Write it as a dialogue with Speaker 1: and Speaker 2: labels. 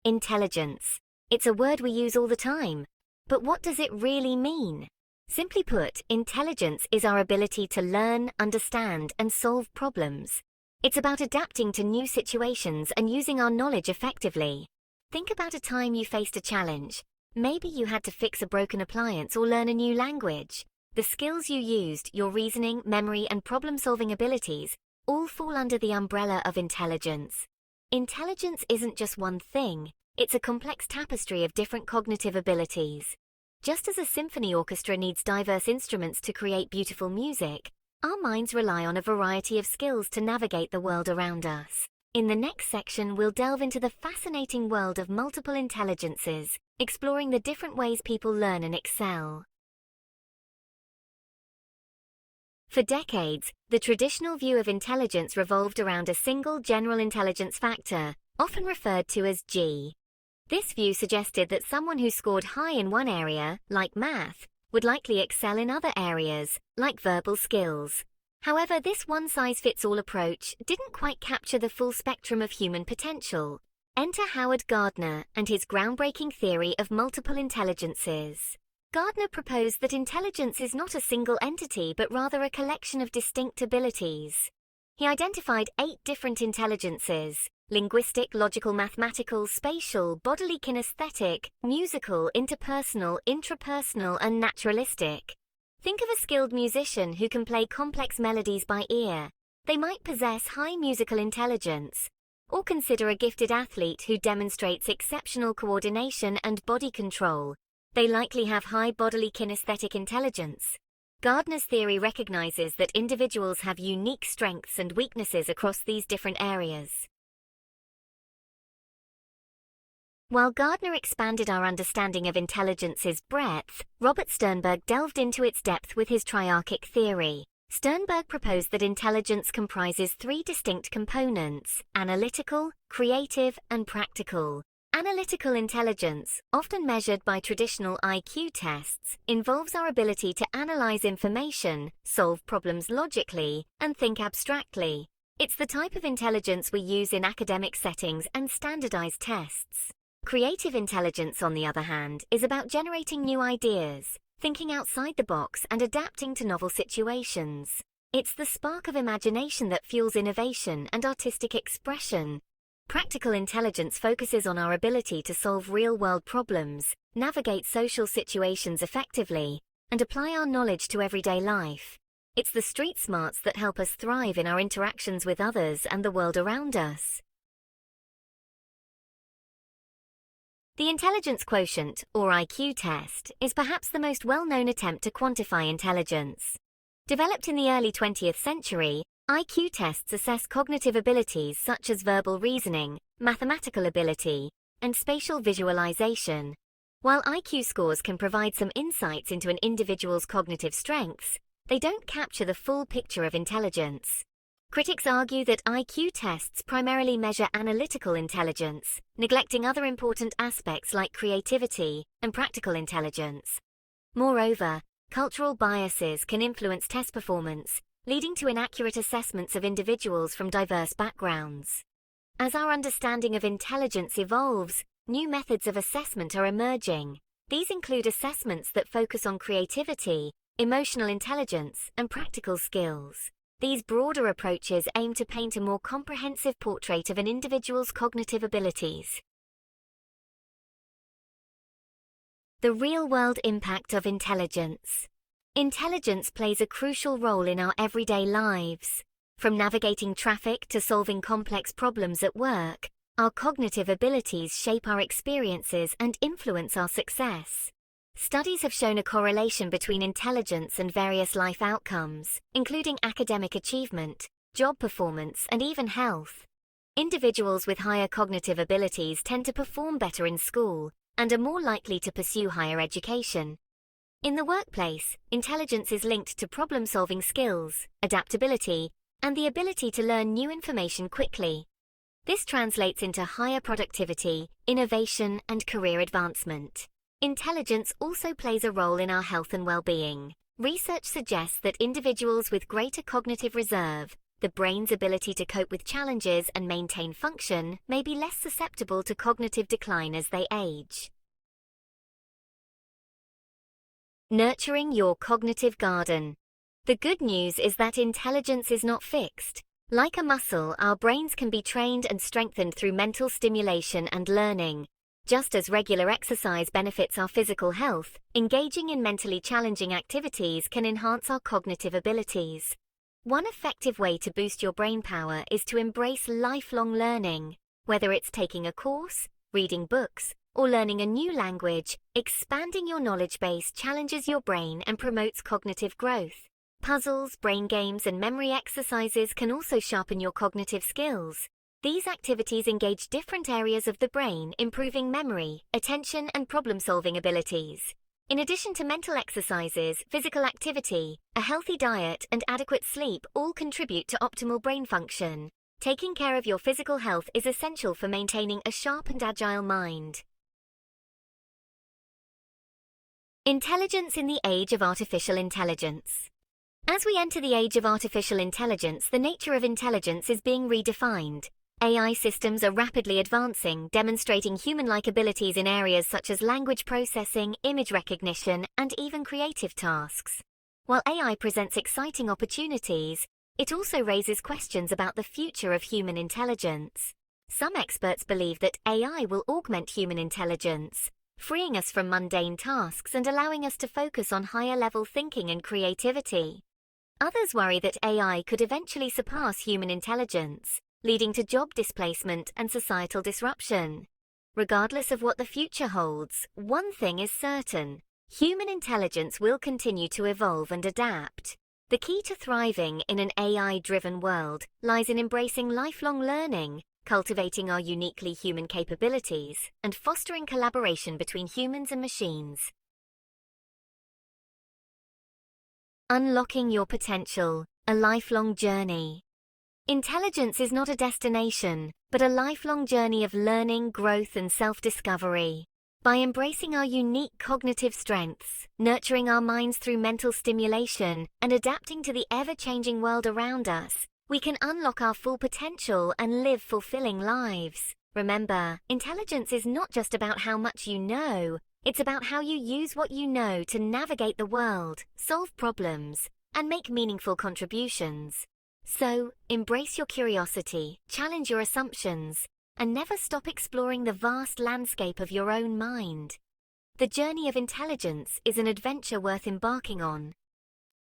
Speaker 1: Intelligence. It's a word we use all the time. But what does it really mean? Simply put, intelligence is our ability to learn, understand, and solve problems. It's about adapting to new situations and using our knowledge effectively. Think about a time you faced a challenge. Maybe you had to fix a broken appliance or learn a new language. The skills you used, your reasoning, memory, and problem-solving abilities, all fall under the umbrella of intelligence. Intelligence isn't just one thing, it's a complex tapestry of different cognitive abilities. Just as a symphony orchestra needs diverse instruments to create beautiful music, our minds rely on a variety of skills to navigate the world around us. In the next section, we'll delve into the fascinating world of multiple intelligences, exploring the different ways people learn and excel. For decades, the traditional view of intelligence revolved around a single general intelligence factor, often referred to as G. This view suggested that someone who scored high in one area, like math, would likely excel in other areas, like verbal skills. However, this one-size-fits-all approach didn't quite capture the full spectrum of human potential. Enter Howard Gardner and his groundbreaking theory of multiple intelligences. Gardner proposed that intelligence is not a single entity but rather a collection of distinct abilities. He identified 8 different intelligences: linguistic, logical, mathematical, spatial, bodily kinesthetic, musical, interpersonal, intrapersonal, and naturalistic. Think of a skilled musician who can play complex melodies by ear. They might possess high musical intelligence. Or consider a gifted athlete who demonstrates exceptional coordination and body control. They likely have high bodily kinesthetic intelligence. Gardner's theory recognizes that individuals have unique strengths and weaknesses across these different areas. While Gardner expanded our understanding of intelligence's breadth, Robert Sternberg delved into its depth with his triarchic theory. Sternberg proposed that intelligence comprises 3 distinct components: analytical, creative, and practical. Analytical intelligence, often measured by traditional IQ tests, involves our ability to analyze information, solve problems logically, and think abstractly. It's the type of intelligence we use in academic settings and standardized tests. Creative intelligence, on the other hand, is about generating new ideas, thinking outside the box, and adapting to novel situations. It's the spark of imagination that fuels innovation and artistic expression. Practical intelligence focuses on our ability to solve real-world problems, navigate social situations effectively, and apply our knowledge to everyday life. It's the street smarts that help us thrive in our interactions with others and the world around us. The intelligence quotient, or IQ test, is perhaps the most well-known attempt to quantify intelligence. Developed in the early 20th century, IQ tests assess cognitive abilities such as verbal reasoning, mathematical ability, and spatial visualization. While IQ scores can provide some insights into an individual's cognitive strengths, they don't capture the full picture of intelligence. Critics argue that IQ tests primarily measure analytical intelligence, neglecting other important aspects like creativity and practical intelligence. Moreover, cultural biases can influence test performance, leading to inaccurate assessments of individuals from diverse backgrounds. As our understanding of intelligence evolves, new methods of assessment are emerging. These include assessments that focus on creativity, emotional intelligence, and practical skills. These broader approaches aim to paint a more comprehensive portrait of an individual's cognitive abilities. The real-world impact of intelligence. Intelligence plays a crucial role in our everyday lives. From navigating traffic to solving complex problems at work, our cognitive abilities shape our experiences and influence our success. Studies have shown a correlation between intelligence and various life outcomes, including academic achievement, job performance, and even health. Individuals with higher cognitive abilities tend to perform better in school and are more likely to pursue higher education. In the workplace, intelligence is linked to problem-solving skills, adaptability, and the ability to learn new information quickly. This translates into higher productivity, innovation, and career advancement. Intelligence also plays a role in our health and well-being. Research suggests that individuals with greater cognitive reserve the brain's ability to cope with challenges and maintain function may be less susceptible to cognitive decline as they age. Nurturing your cognitive garden. The good news is that intelligence is not fixed. Like a muscle, our brains can be trained and strengthened through mental stimulation and learning. Just as regular exercise benefits our physical health, engaging in mentally challenging activities can enhance our cognitive abilities. One effective way to boost your brain power is to embrace lifelong learning. Whether it's taking a course, reading books, or learning a new language, expanding your knowledge base challenges your brain and promotes cognitive growth. Puzzles, brain games, and memory exercises can also sharpen your cognitive skills. These activities engage different areas of the brain, improving memory, attention, and problem-solving abilities. In addition to mental exercises, physical activity, a healthy diet, and adequate sleep all contribute to optimal brain function. Taking care of your physical health is essential for maintaining a sharp and agile mind. Intelligence in the age of artificial intelligence. As we enter the age of artificial intelligence, the nature of intelligence is being redefined. AI systems are rapidly advancing, demonstrating human-like abilities in areas such as language processing, image recognition, and even creative tasks. While AI presents exciting opportunities, it also raises questions about the future of human intelligence. Some experts believe that AI will augment human intelligence, freeing us from mundane tasks and allowing us to focus on higher-level thinking and creativity. Others worry that AI could eventually surpass human intelligence, leading to job displacement and societal disruption. Regardless of what the future holds, one thing is certain: human intelligence will continue to evolve and adapt. The key to thriving in an AI-driven world lies in embracing lifelong learning, cultivating our uniquely human capabilities, and fostering collaboration between humans and machines. Unlocking your potential, a lifelong journey. Intelligence is not a destination, but a lifelong journey of learning, growth, and self-discovery. By embracing our unique cognitive strengths, nurturing our minds through mental stimulation, and adapting to the ever-changing world around us, we can unlock our full potential and live fulfilling lives. Remember, intelligence is not just about how much you know. It's about how you use what you know to navigate the world, solve problems, and make meaningful contributions. So, embrace your curiosity, challenge your assumptions, and never stop exploring the vast landscape of your own mind. The journey of intelligence is an adventure worth embarking on,